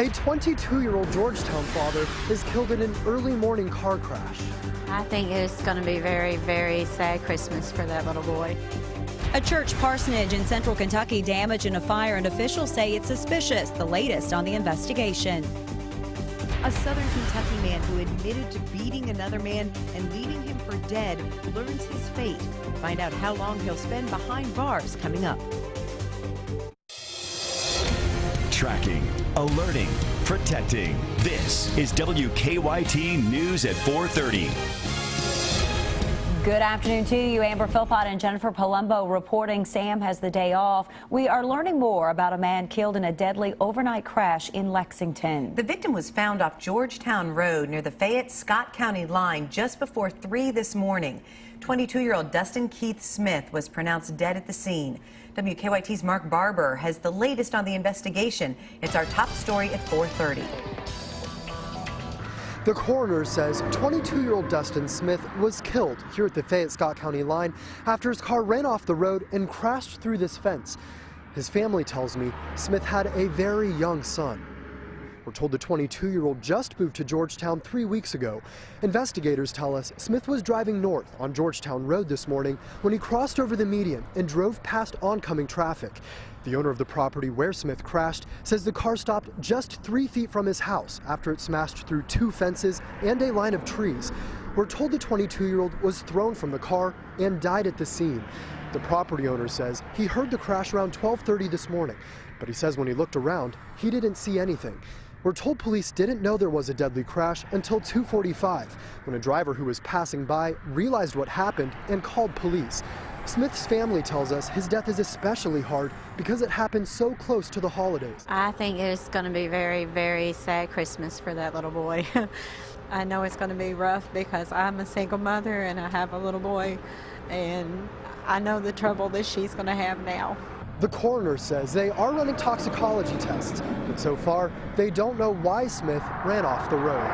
A 22-year-old Georgetown father is killed in an early morning car crash. I think it's going to be very, very sad Christmas for that little boy. A church parsonage in central Kentucky damaged in a fire, and officials say it's suspicious. The latest on the investigation. A southern Kentucky man who admitted to beating another man and leaving him for dead learns his fate. Find out how long he'll spend behind bars coming up. Tracking, alerting, protecting. This is WKYT News at 4:30. Good afternoon to you. Amber Philpott and Jennifer Palumbo reporting Sam has the day off. We are learning more about a man killed in a deadly overnight crash in Lexington. The victim was found off Georgetown Road near the Fayette-Scott County line just before 3 this morning. 22-year-old Dustin Keith Smith was pronounced dead at the scene. WKYT's Mark Barber has the latest on the investigation. It's our top story at 4:30. The coroner says 22-year-old Dustin Smith was killed here at the Fayette-Scott County line after his car ran off the road and crashed through this fence. His family tells me Smith had a very young son. We're told the 22-year-old just moved to Georgetown 3 weeks ago. Investigators tell us Smith was driving north on Georgetown Road this morning when he crossed over the median and drove past oncoming traffic. The owner of the property where Smith crashed says the car stopped just 3 feet from his house after it smashed through 2 fences and a line of trees. We're told the 22-year-old was thrown from the car and died at the scene. The property owner says he heard the crash around 12:30 this morning, but he says when he looked around, he didn't see anything. We're told police didn't know there was a deadly crash until 2:45, when a driver who was passing by realized what happened and called police. Smith's family tells us his death is especially hard because it happened so close to the holidays. I think it's going to be very, very sad Christmas for that little boy. I know it's going to be rough because I'm a single mother and I have a little boy, and I know the trouble that she's going to have now. The coroner says they are running toxicology tests, but so far they don't know why Smith ran off the road.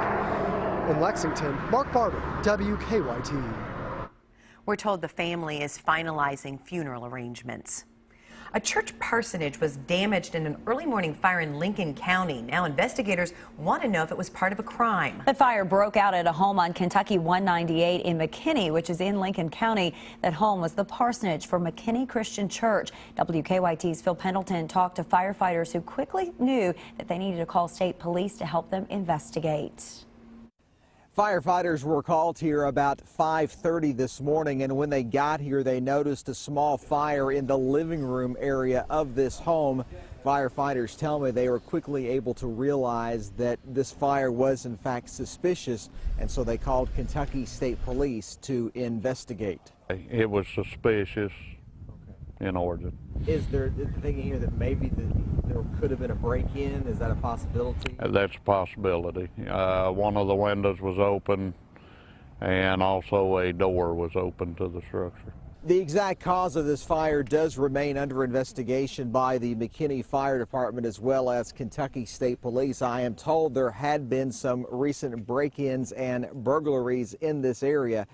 In Lexington, Mark Barber, WKYT. We're told the family is finalizing funeral arrangements. A church parsonage was damaged in an early morning fire in Lincoln County. Now investigators want to know if it was part of a crime. The fire broke out at a home on Kentucky 198 in McKinney, which is in Lincoln County. That home was the parsonage for McKinney Christian Church. WKYT's Phil Pendleton talked to firefighters who quickly knew that they needed to call state police to help them investigate. Firefighters were called here about 5:30 this morning, and when they got here, they noticed a small fire in the living room area of this home. Firefighters tell me they were quickly able to realize that this fire was in fact suspicious, and so they called Kentucky State Police to investigate. It was suspicious in origin. Is there thinking here that maybe there could have been a break-in? Is that a possibility? That's a possibility. One of the windows was open, and also a door was open to the structure. The exact cause of this fire does remain under investigation by the McKinney Fire Department as well as Kentucky State Police. I am told there had been some recent break-ins and burglaries in this area,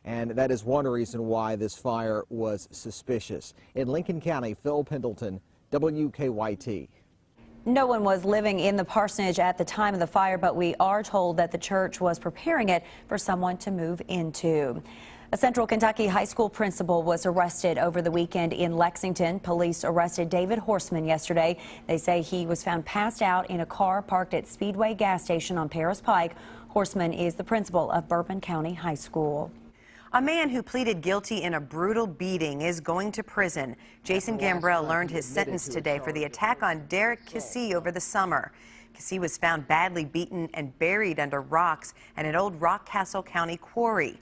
and that is one reason why this fire was suspicious. In Lincoln County, Phil Pendleton, WKYT. No one was living in the parsonage at the time of the fire, but we are told that the church was preparing it for someone to move into. A Central Kentucky high school principal was arrested over the weekend in Lexington. Police arrested David Horseman yesterday. They say he was found passed out in a car parked at Speedway gas station on Paris Pike. Horseman is the principal of Bourbon County High School. A man who pleaded guilty in a brutal beating is going to prison. Jason Gambrell learned his sentence today for the attack on Derek Kissee over the summer. Kissee was found badly beaten and buried under rocks at an old Rockcastle County quarry.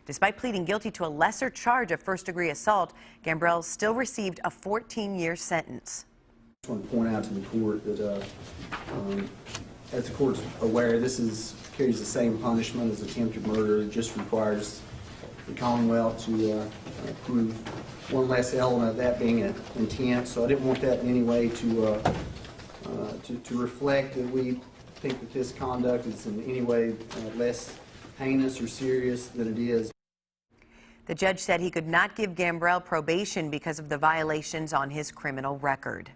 Despite pleading guilty to a lesser charge of first-degree assault, Gambrell still received a 14-year sentence. I just want to point out to the court that, as the court's aware, this carries the same punishment as attempted murder. It just requires the Commonwealth to prove one less element of that being an intent. So I didn't want that in any way to reflect that we think that this conduct is in any way less heinous or serious than it is. The judge said he could not give Gambrell probation because of the violations on his criminal record.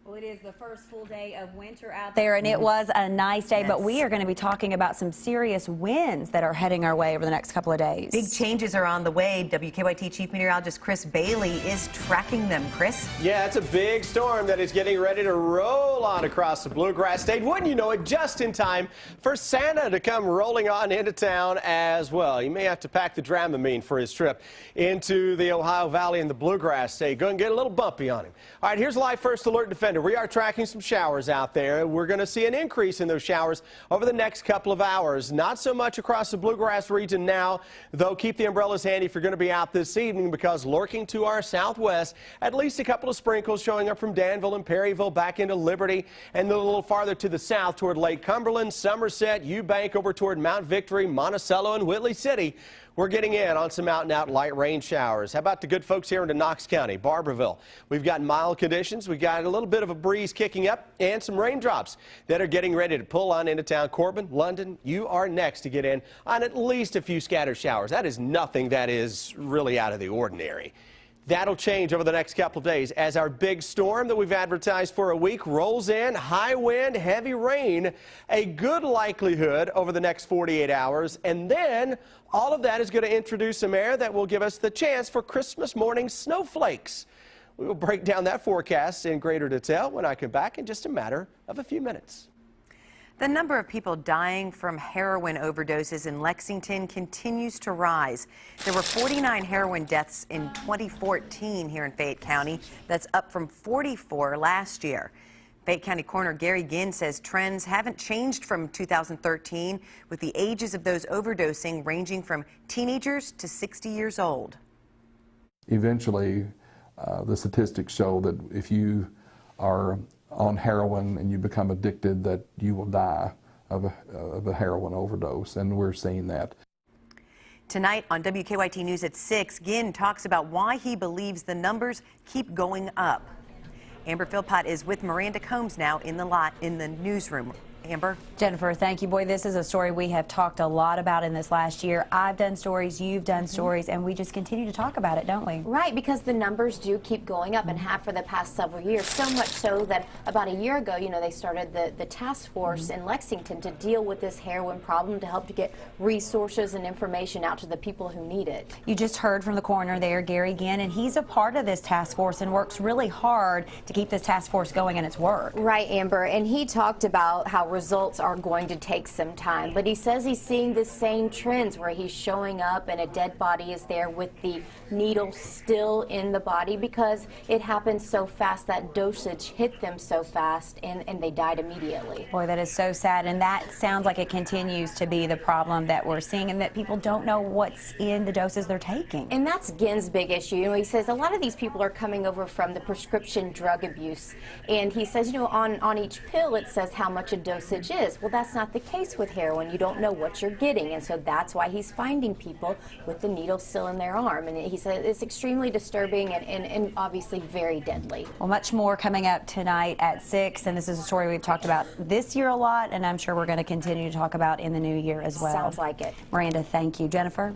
Well, it is the first full day of winter out there, and it was a nice day, but we are going to be talking about some serious winds that are heading our way over the next couple of days. Big changes are on the way. WKYT Chief Meteorologist Chris Bailey is tracking them. Chris? Yeah, it's a big storm that is getting ready to roll on across the Bluegrass State. Wouldn't you know it, just in time for Santa to come rolling on into town as well. You may have to pack the Dramamine for his trip into the Ohio Valley and the Bluegrass State. Going to get a little bumpy on him. All right, here's Live First Alert Defender. We are tracking some showers out there. We're going to see an increase in those showers over the next couple of hours. Not so much across the Bluegrass region now, though keep the umbrellas handy if you're going to be out this evening, because lurking to our southwest, at least a couple of sprinkles showing up from Danville and Perryville back into Liberty, and a little farther to the south toward Lake Cumberland, Somerset, Eubank, over toward Mount Victory, Monticello, and Whitley City. We're getting in on some out-and-out light rain showers. How about the good folks here into Knox County, Barberville? We've got mild conditions. We've got a little bit of a breeze kicking up and some raindrops that are getting ready to pull on into town. Corbin, London, you are next to get in on at least a few scattered showers. That is nothing that is really out of the ordinary. That'll change over the next couple of days as our big storm that we've advertised for a week rolls in. High wind, heavy rain, a good likelihood over the next 48 hours. And then all of that is going to introduce some air that will give us the chance for Christmas morning snowflakes. We will break down that forecast in greater detail when I come back in just a matter of a few minutes. The number of people dying from heroin overdoses in Lexington continues to rise. There were 49 heroin deaths in 2014 here in Fayette County. That's up from 44 last year. Fayette County Coroner Gary Ginn says trends haven't changed from 2013, with the ages of those overdosing ranging from teenagers to 60 years old. Eventually, the statistics show that if you are on heroin and you become addicted, that you will die of a heroin overdose, and we're seeing that. Tonight on WKYT News at 6, Ginn talks about why he believes the numbers keep going up. Amber Philpott is with Miranda Combs now in the newsroom. Amber? Jennifer, thank you. Boy, this is a story we have talked a lot about in this last year. I've done stories, you've done stories, and we just continue to talk about it, don't we? Right, because the numbers do keep going up and have for the past several years. So much so that about a year ago, they started the task force in Lexington to deal with this heroin problem, to help to get resources and information out to the people who need it. You just heard from the coroner there, Gary Ginn, and he's a part of this task force and works really hard to keep this task force going in its work. Right, Amber, and he talked about how results are going to take some time, but he says he's seeing the same trends where he's showing up and a dead body is there with the needle still in the body because it happened so fast. That dosage hit them so fast and they died immediately. Boy, that is so sad, and that sounds like it continues to be the problem that we're seeing, and that people don't know what's in the doses they're taking. And that's Ginn's big issue. He says a lot of these people are coming over from the prescription drug abuse, and he says, on each pill it says how much a dosage is. Well, that's not the case with heroin. You don't know what you're getting, and so that's why he's finding people with the needle still in their arm. And he said it's extremely disturbing and obviously very deadly. Well, much more coming up tonight at 6, and this is a story we've talked about this year a lot, and I'm sure we're going to continue to talk about in the new year as well. Sounds like it. Miranda, thank you. Jennifer?